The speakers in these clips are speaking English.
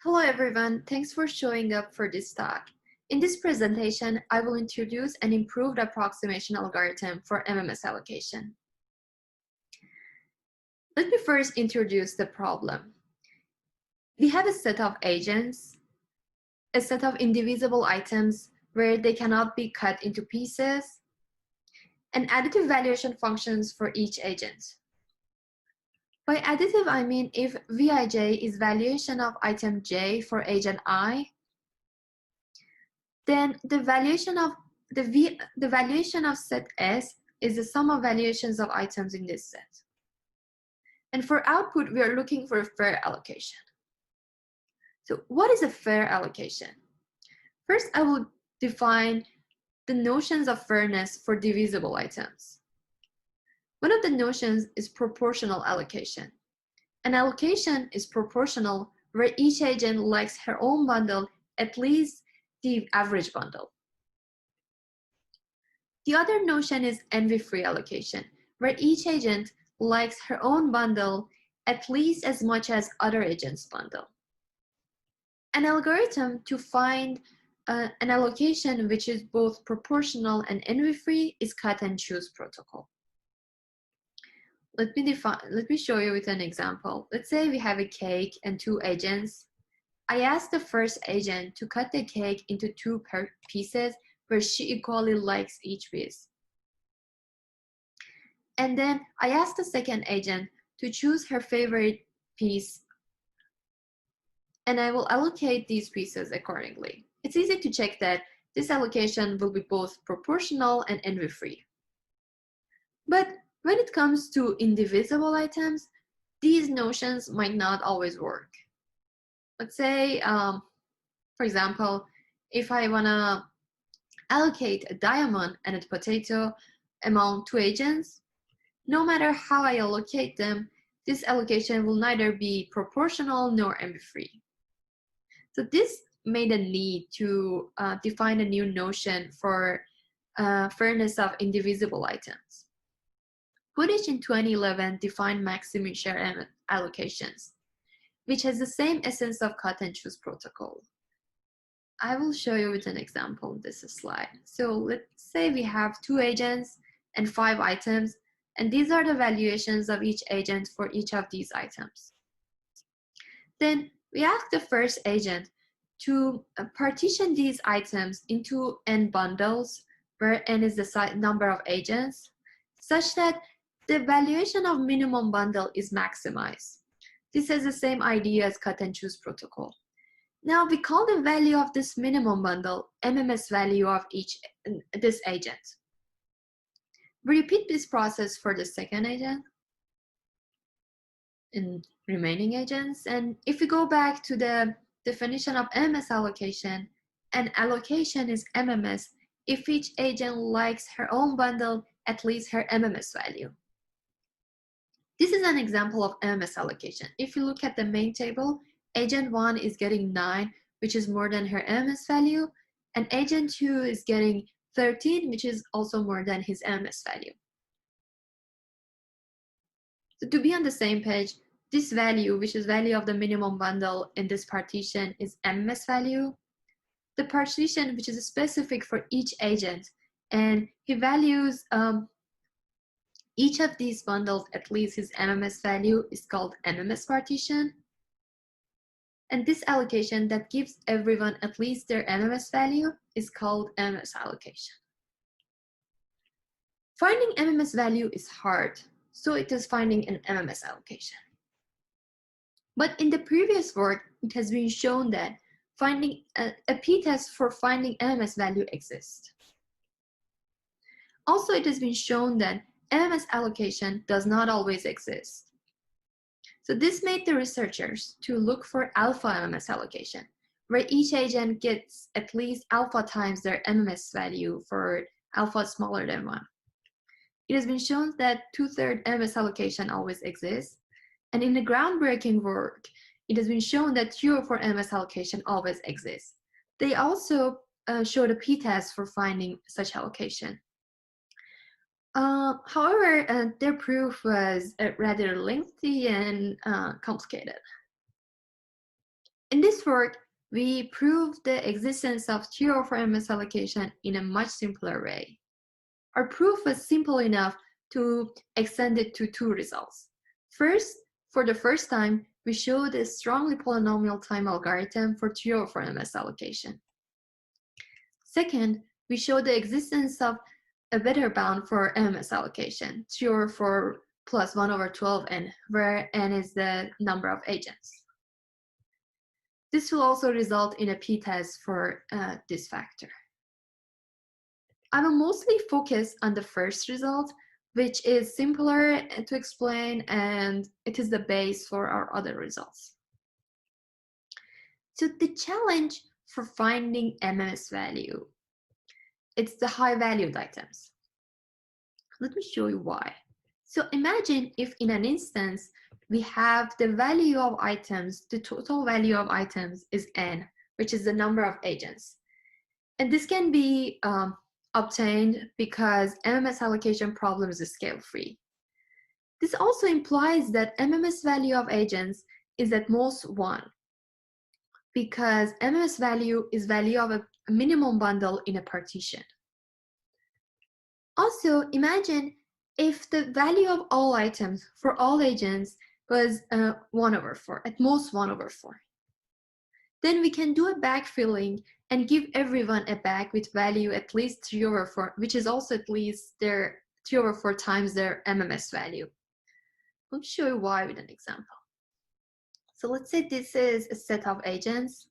Hello everyone, thanks for showing up for this talk. In this presentation, I will introduce an improved approximation algorithm for MMS allocation. Let me first introduce the problem. We have a set of agents, a set of indivisible items where they cannot be cut into pieces, and additive valuation functions for each agent. By additive, I mean if Vij is valuation of item j for agent I, then the valuation of set S is the sum of valuations of items in this set. And for output, we are looking for a fair allocation. So what is a fair allocation? First, I will define the notions of fairness for divisible items. One of the notions is proportional allocation. An allocation is proportional where each agent likes her own bundle at least the average bundle. The other notion is envy-free allocation, where each agent likes her own bundle at least as much as other agents' bundle. An algorithm to find an allocation which is both proportional and envy-free is cut and choose protocol. Let me show you with an example. Let's say we have a cake and two agents. I ask the first agent to cut the cake into two pieces where she equally likes each piece. And then I ask the second agent to choose her favorite piece, and I will allocate these pieces accordingly. It's easy to check that this allocation will be both proportional and envy-free. But when it comes to indivisible items, these notions might not always work. Let's say, for example, if I want to allocate a diamond and a potato among two agents, no matter how I allocate them, this allocation will neither be proportional nor envy-free. So this made a need to define a new notion for fairness of indivisible items. Budish in 2011 defined Maximin share allocations, which has the same essence of cut and choose protocol. I will show you with an example in this slide. So let's say we have two agents and 5 items, and these are the valuations of each agent for each of these items. Then we ask the first agent to partition these items into n bundles, where n is the number of agents, such that the valuation of minimum bundle is maximized. This has the same idea as cut and choose protocol. Now we call the value of this minimum bundle MMS value of this agent. We repeat this process for the second agent and remaining agents. And if we go back to the definition of MMS allocation, an allocation is MMS if each agent likes her own bundle at least her MMS value. This is an example of MMS allocation. If you look at the main table, agent 1 is getting 9, which is more than her MMS value, and agent 2 is getting 13, which is also more than his MMS value. So to be on the same page, this value, which is value of the minimum bundle in this partition, is MMS value. The partition, which is specific for each agent, and he values each of these bundles at least his MMS value, is called MMS partition. And this allocation that gives everyone at least their MMS value is called MMS allocation. Finding MMS value is hard, so it is finding an MMS allocation. But in the previous work, it has been shown that finding a p-test for finding MMS value exists. Also, it has been shown that MMS allocation does not always exist. So this made the researchers to look for alpha MMS allocation, where each agent gets at least alpha times their MMS value for alpha smaller than 1. It has been shown that 2/3 MMS allocation always exists, and in the groundbreaking work, it has been shown that 2/4 MMS allocation always exists. They also showed a p-test for finding such allocation. However, their proof was rather lengthy and complicated. In this work, we proved the existence of 3/4 MS allocation in a much simpler way. Our proof was simple enough to extend it to two results. First, for the first time, we showed a strongly polynomial time algorithm for 3/4 MS allocation. Second, we showed the existence of a better bound for MMS allocation, 3/4 plus 1/12n, where n is the number of agents. This will also result in a p-test for this factor. I will mostly focus on the first result, which is simpler to explain, and it is the base for our other results. So the challenge for finding MMS value, it's the high-valued items. Let me show you why. So imagine if in an instance, we have the value of items, the total value of items is n, which is the number of agents. And this can be obtained because MMS allocation problem is scale-free. This also implies that MMS value of agents is at most 1, because MMS value is value of a minimum bundle in a partition. Also, imagine if the value of all items for all agents was 1/4, at most 1/4. Then we can do a backfilling and give everyone a bag with value at least 3/4, which is also at least their 3/4 times their MMS value. Let me show you why with an example. So let's say this is a set of agents.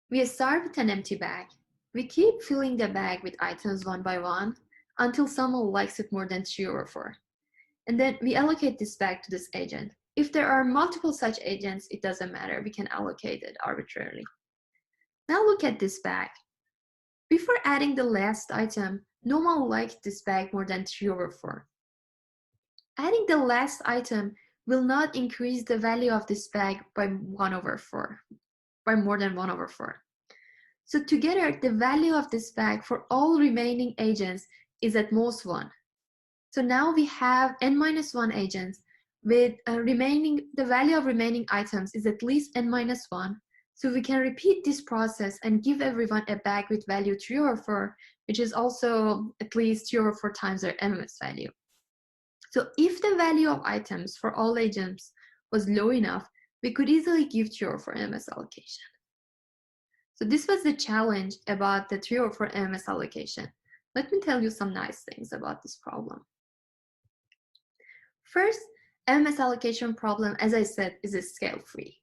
We start with an empty bag. We keep filling the bag with items one by one until someone likes it more than 3/4. And then we allocate this bag to this agent. If there are multiple such agents, it doesn't matter. We can allocate it arbitrarily. Now look at this bag. Before adding the last item, no one liked this bag more than 3/4. Adding the last item will not increase the value of this bag by 1/4, by more than 1/4. So together, the value of this bag for all remaining agents is at most 1. So now we have n-1 agents with the value of remaining items is at least n-1. So we can repeat this process and give everyone a bag with value 3/4, which is also at least 3/4 times their MMS value. So if the value of items for all agents was low enough, we could easily give 3/4 MMS allocation. So this was the challenge about the 3/4 MMS allocation. Let me tell you some nice things about this problem. First, MMS allocation problem, as I said, is scale-free.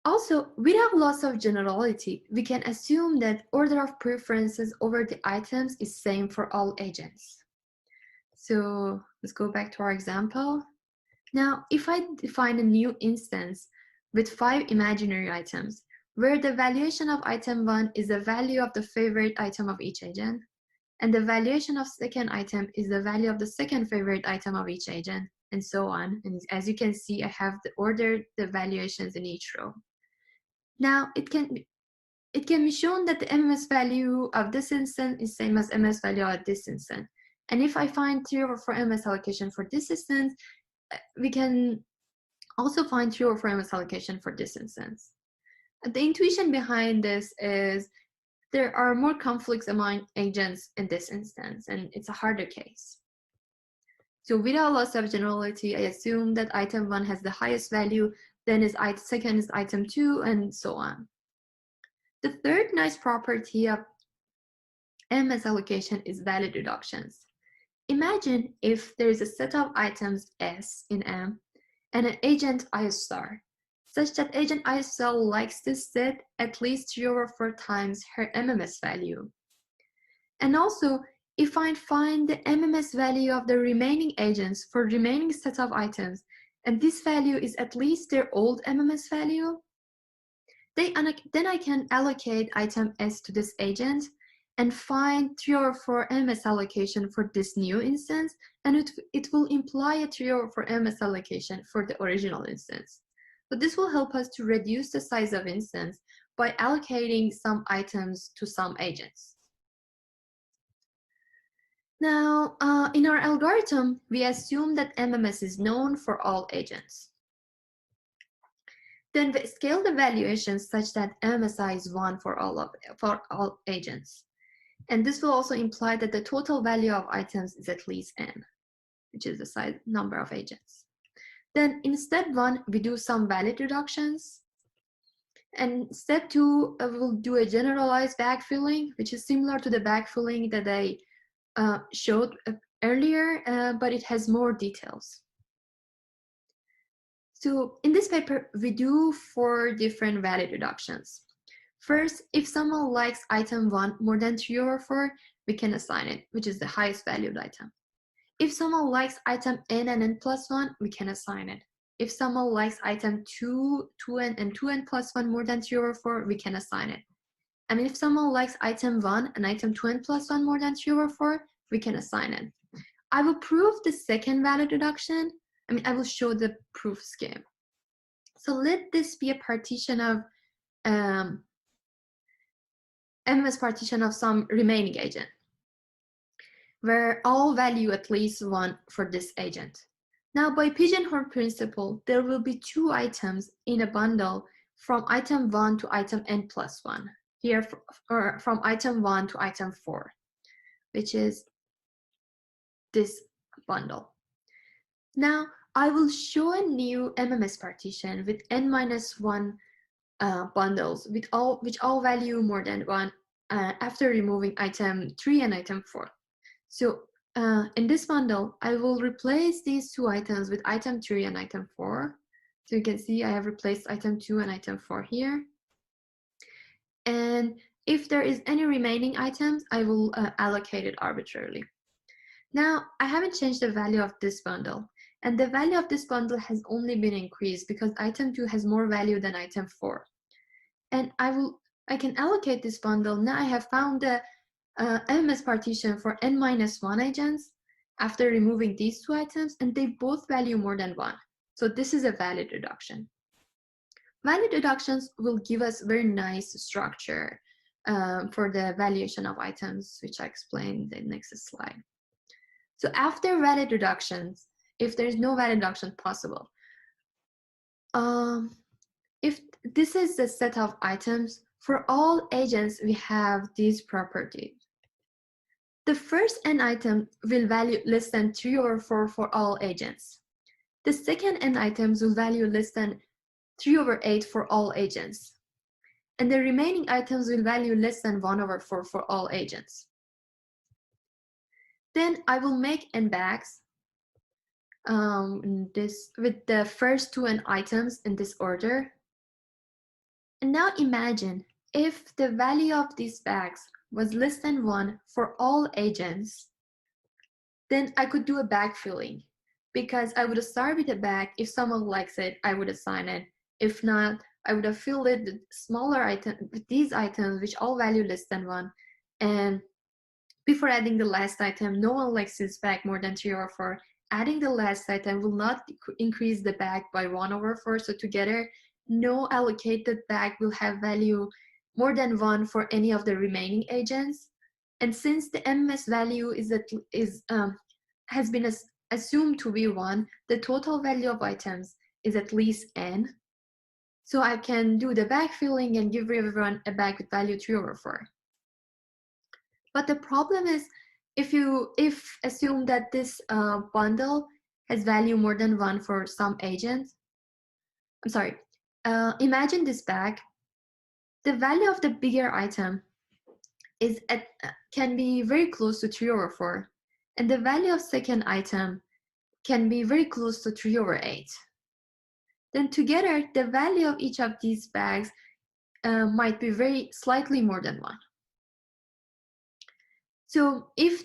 Also, without loss of generality, we can assume that order of preferences over the items is same for all agents. So let's go back to our example. Now, if I define a new instance with 5 imaginary items, where the valuation of item 1 is the value of the favorite item of each agent, and the valuation of second item is the value of the second favorite item of each agent, and so on. And as you can see, I have ordered the valuations in each row. Now, it can be shown that the MMS value of this instance is same as MMS value of this instance. And if I find 3/4 MMS allocation for this instance, we can also find 3/4 MMS allocation for this instance. The intuition behind this is there are more conflicts among agents in this instance, and it's a harder case. So without loss of generality, I assume that item 1 has the highest value, then second is item 2, and so on. The third nice property of MMS allocation is valid reductions. Imagine if there is a set of items S in M and an agent I star, such that agent I star likes this set at least 3/4 times her MMS value. And also, if I find the MMS value of the remaining agents for remaining set of items, and this value is at least their old MMS value, then I can allocate item S to this agent and find 3/4 MMS allocation for this new instance, and it will imply a 3/4 MMS allocation for the original instance. So this will help us to reduce the size of instance by allocating some items to some agents. Now, in our algorithm, we assume that MMS is known for all agents. Then we scale the valuations such that MSI is 1 for all agents. And this will also imply that the total value of items is at least n, which is the size number of agents. Then in step 1, we do some valid reductions. And step 2, we'll do a generalized backfilling, which is similar to the backfilling that I showed earlier, but it has more details. So in this paper, we do 4 different valid reductions. First, if someone likes item 1 more than 3 over 4, we can assign it, which is the highest valued item. If someone likes item n and n plus 1, we can assign it. If someone likes item 2, 2n, and 2n plus 1 more than 3 over 4, we can assign it. And if someone likes item 1 and item 2n plus 1 more than 3 over 4, we can assign it. I will prove the second valid reduction. I will show the proof scheme. So let this be a partition of MS partition of some remaining agent, where all value at least 1 for this agent. Now, by pigeonhole principle, there will be 2 items in a bundle from item 1 to item n plus 1. Here, or from item 1 to item 4, which is this bundle. Now, I will show a new MMS partition with n-1 bundles which all value more than 1 after removing item 3 and item 4. So in this bundle, I will replace these 2 items with item 3 and item 4. So you can see I have replaced item 2 and item 4 here. And if there is any remaining items, I will allocate it arbitrarily. Now, I haven't changed the value of this bundle. And the value of this bundle has only been increased because item 2 has more value than item 4. And I can allocate this bundle. Now I have found the MMS partition for n-1 agents after removing these 2 items, and they both value more than 1. So this is a valid reduction. Valid reductions will give us very nice structure for the valuation of items, which I explained in the next slide. So after valid reductions, if there is no valid reduction possible, if this is the set of items, for all agents, we have these properties. The first n item will value less than 3 over 4 for all agents. The second n items will value less than 3 over 8 for all agents. And the remaining items will value less than 1 over 4 for all agents. Then I will make n bags with the first 2 n items in this order. And now imagine if the value of these bags was less than 1 for all agents, then I could do a backfilling because I would start with a bag. If someone likes it, I would assign it. If not, I would have filled it with smaller items, with these items which all value less than 1. And before adding the last item, no one likes this bag more than 3 over 4. Adding the last item will not increase the bag by 1 over 4. So together, no allocated bag will have value more than 1 for any of the remaining agents. And since the MMS value has been assumed to be 1, the total value of items is at least n. So I can do the backfilling and give everyone a bag with value 3 over 4. But the problem is, if assume that this bundle has value more than 1 for some agents, I'm sorry, imagine this bag. The value of the bigger item can be very close to 3 over 4, and the value of second item can be very close to 3 over 8. Then together, the value of each of these bags might be slightly more than 1. So if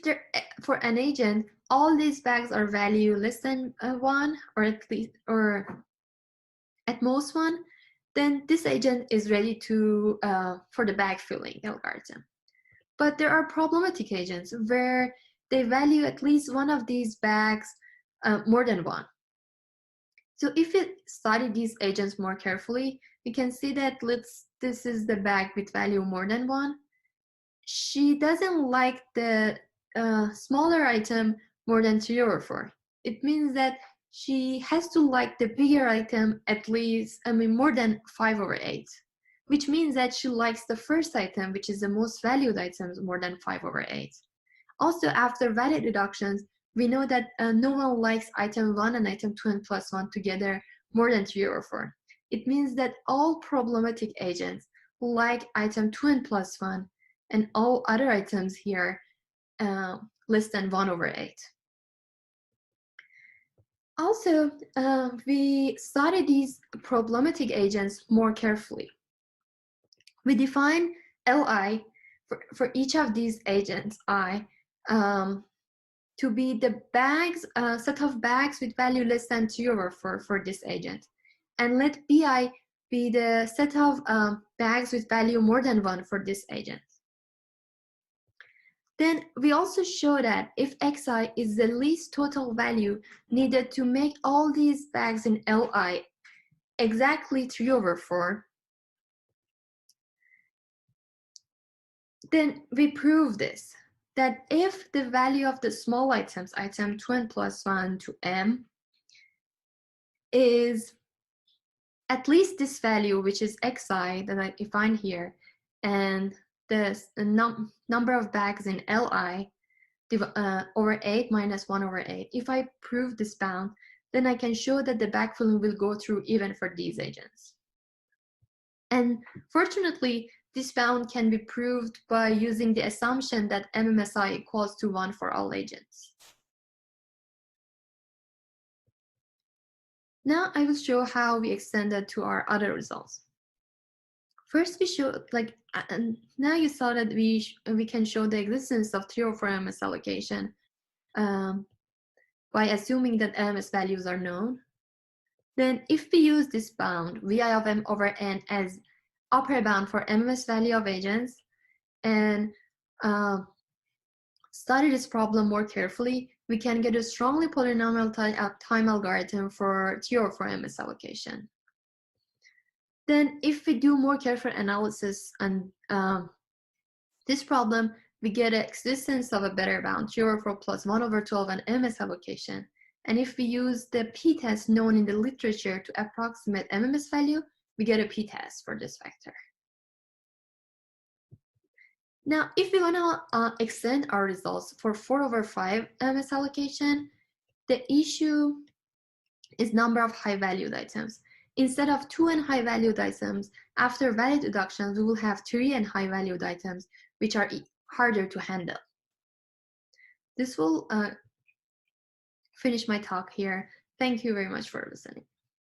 for an agent, all these bags are value less than 1, or at most 1, then this agent is ready to for the backfilling algorithm. But there are problematic agents where they value at least one of these bags more than 1. So if you study these agents more carefully, you can see that this is the bag with value more than 1. She doesn't like the smaller item more than 3 over 4. It means that she has to like the bigger item at least, more than 5/8, which means that she likes the first item, which is the most valued item, more than 5/8. Also, after value deductions, we know that no one likes item 1 and item 2 and plus 1 together more than 3/4. It means that all problematic agents like item 2 and plus 1 and all other items here less than 1/8. Also, we study these problematic agents more carefully. We define Li for each of these agents, I, to be the bags, set of bags with value less than 3/4 for this agent. And let Bi be the set of bags with value more than 1 for this agent. Then we also show that if Xi is the least total value needed to make all these bags in Li exactly 3/4, then we prove this, that if the value of the small items, item 2 and plus 1 to m, is at least this value, which is Xi that I define here, and the number of bags in Li over 8 minus 1/8. If I prove this bound, then I can show that the backfilling will go through even for these agents. And fortunately, this bound can be proved by using the assumption that MMSI equals to 1 for all agents. Now I will show how we extended to our other results. First, we show, now you saw that we can show the existence of 3/4 MS allocation by assuming that MS values are known. Then if we use this bound, Vi of m over n, as upper bound for MS value of agents, and study this problem more carefully, we can get a strongly polynomial time algorithm for 3/4 MS allocation. Then if we do more careful analysis on this problem, we get an existence of a better bound, 3/4 plus 1/12 and MS allocation. And if we use the p-test known in the literature to approximate MMS value, we get a p-test for this vector. Now, if we want to extend our results for 4/5 MS allocation, the issue is number of high-valued items. Instead of 2 and high-valued items, after value deductions, we will have 3 and high-valued items, which are harder to handle. This will finish my talk here. Thank you very much for listening.